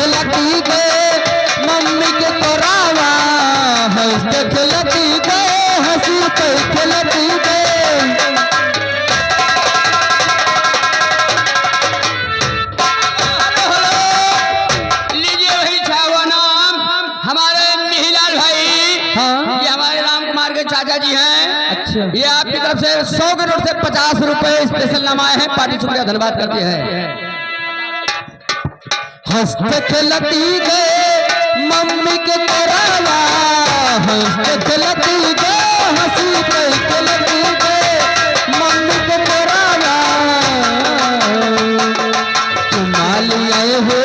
खेलती गए मम्मी के तोरावा, हंसते खेलती गए हंसी पे खेलती गए। लीजिए वही छावा नाम हमारे मिहिलाल भाई। हाँ ये हमारे राम कुमार के चाचा जी हैं। अच्छा, ये आपकी तरफ से 100 के नोट से 50 रुपए स्पेशल नाम आए हैं। पार्टी शुक्रिया धन्यवाद करती है। हंसते खेलती गए मम्मी के तोरावा, हंसते खेलती गए हंसी पे खेलती गए मम्मी के तोरावा। चुमाल आए हो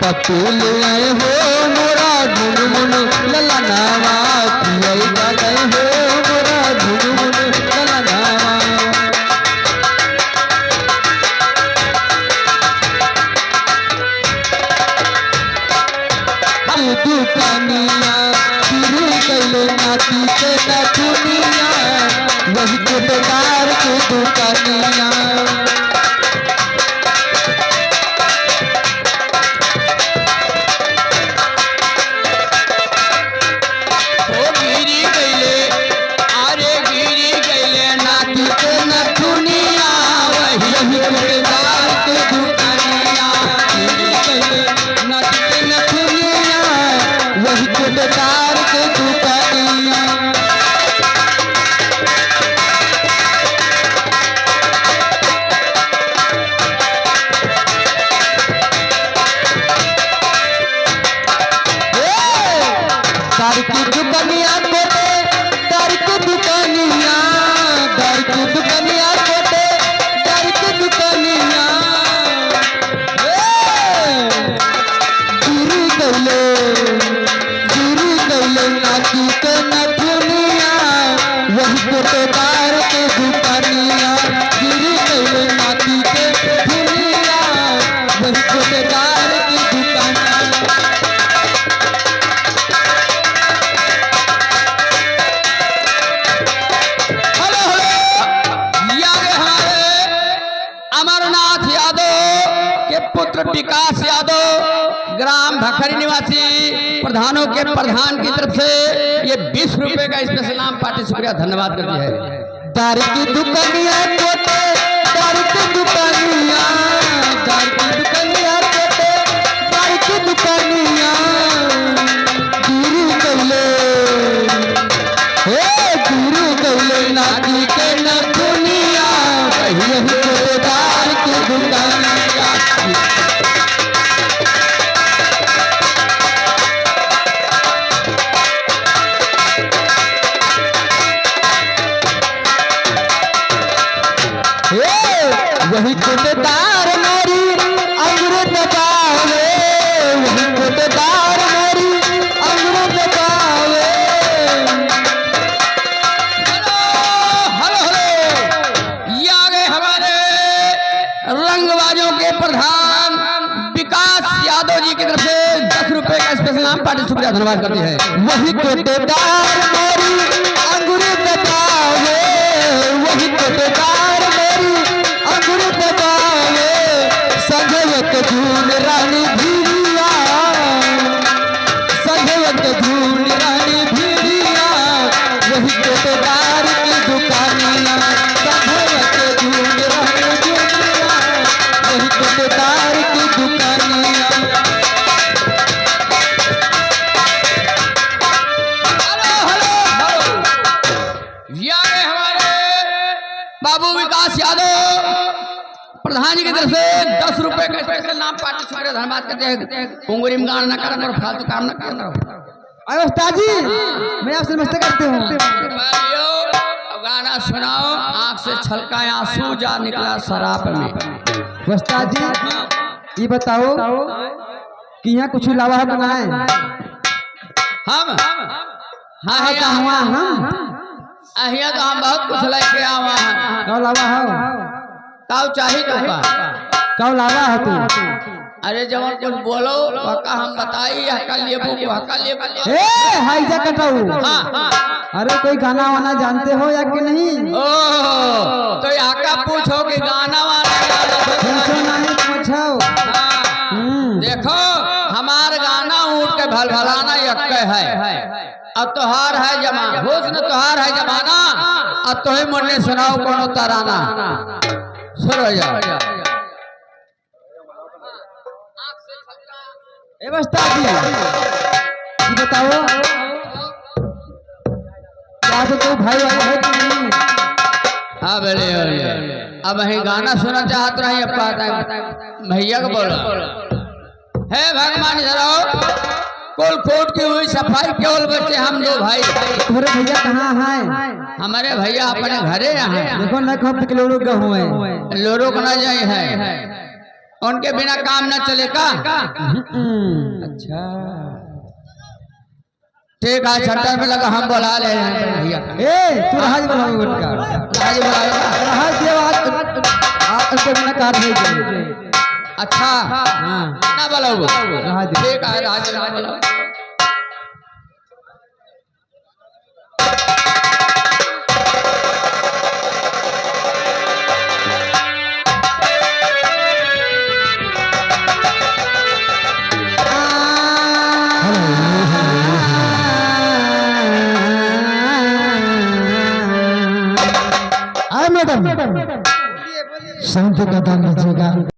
पतूल आए हो मोरा झुनमुन ललनावा, पियई का गए हो मोरा झुनमुन ललनावा। दुकानिया फिर गईले नाती के नथुनिया, वही के बेकार के दुकानिया। ओ गिरी गईले, अरे गिरी गईले नाती के नथुनिया, वही वही के बेकार के दुकानिया। फिर गईले नाती के नथुनिया, वही के बेकार के दुकानिया। दारू की दुकानिया कोटे, दारू की दुकानिया, दारू की दुकानिया कोटे, दारू की दुकानिया। गिरी गईले नाती के नथुनिया, वही कोटे दार के दुकानिया। गिरी गईले नाती के नथुनिया, वही कोटे दार के दुकानिया। Hello hello. ये आगे हमारे अमरनाथ यादव के पुत्र विकास यादव ग्राम भखरी निवासी प्रधानों के प्रधान की तरफ से ये 20 रुपए का स्पेशल नाम पार्टी शुक्रिया धन्यवाद करती है। दारू की दुकानिया कोटे, दारू की दुकानिया, दारू की दुकानिया कोटे, दारू की दुकानिया। गिरी गईले गिरी गईले नाती के नथुनिया, वही कोटे दार की दुकानिया। वही कोटेदार मोरी अंगूर दबावे, वही कोटेदार मोरी अंगूर दबावे। Hello hello hello. ये आगे हमारे रंगबाजों के प्रधान विकास यादव जी की तरफ से 10 रुपए का स्पेशल नाम पार्टी शुक्रिया धन्यवाद करती है। वही कोटेदार मोरी अंगूर दबावे, वही कोटेदार मोरी अंगूर दबावे। संघवत झूल रानी भीरिया, संघवत झूल रानी भीरिया, वही कोटेदार की दुकानिया। संघवत झूल रानी भीरिया, वही कोटेदार की दुकानिया। Hello hello hello. ये आगे हमारे बाबू विकास यादव प्रधान जी की तरफ से 10 रुपए का स्पेशल नाम पार्टी शुक्रिया धन्यवाद करते हैं। उंगली में गाना न करना और फालतू काम न करना। अरे उस्ताद जी, मैं आपसे नमस्ते करते हूँ। अब गाना सुनाओ। आंख से छलका आंसू जा निकला शराब में। उस्ताद जी ये बताओ कि यहाँ कुछ लावा है बना है? हम हाँ हाँ कहाँ हम अहिया तो हम बहुत कुछ लेके आवा हैं। कौ लावा हो? ताऊ चाहिए तो का कौ लावा हो तू? अरे जवान कुछ बोलो हका हम बताई हका लिए बुक हका लिए ए हाईजा कटाऊ। हाँ अरे कोई गाना वाना जानते हो या कि नहीं? ओ तो हका पूछो कि गाना वाला पूछो नहीं पूछो। तय है अब तोहार है जमा हुस्न तोहार है जमाना अब तो ही मुन्ने सुनाओ कोनो तराना शुरू हो जाओ ए बस्ता जी ये बताओ क्या तो भाई वाला है कि नहीं? हाँ बोले अब वही गाना सुना चाहत रही अब कहता है भैया को बोलो हे भगवान जराओ कुल कोट की हुई सफाई केवल बचे हम दो भाई तुम्हारे भैया कहाँ हैं? हमारे भैया अपने घरे यहाँ देखो न कब लोग हुए लोरो को न जाए है उनके बिना काम न चले का अच्छा ठीक है छट्टा में लगा हम बुला ले भैया ए तू राज बनाओ उनका राज बुलाएगा राज देव आज उसके बिना कार नहीं जाए अच्छा हां ना बुलाओ राज देव ठीक है राज ना बुलाओ मैडम शांति का दान लीजिएगा।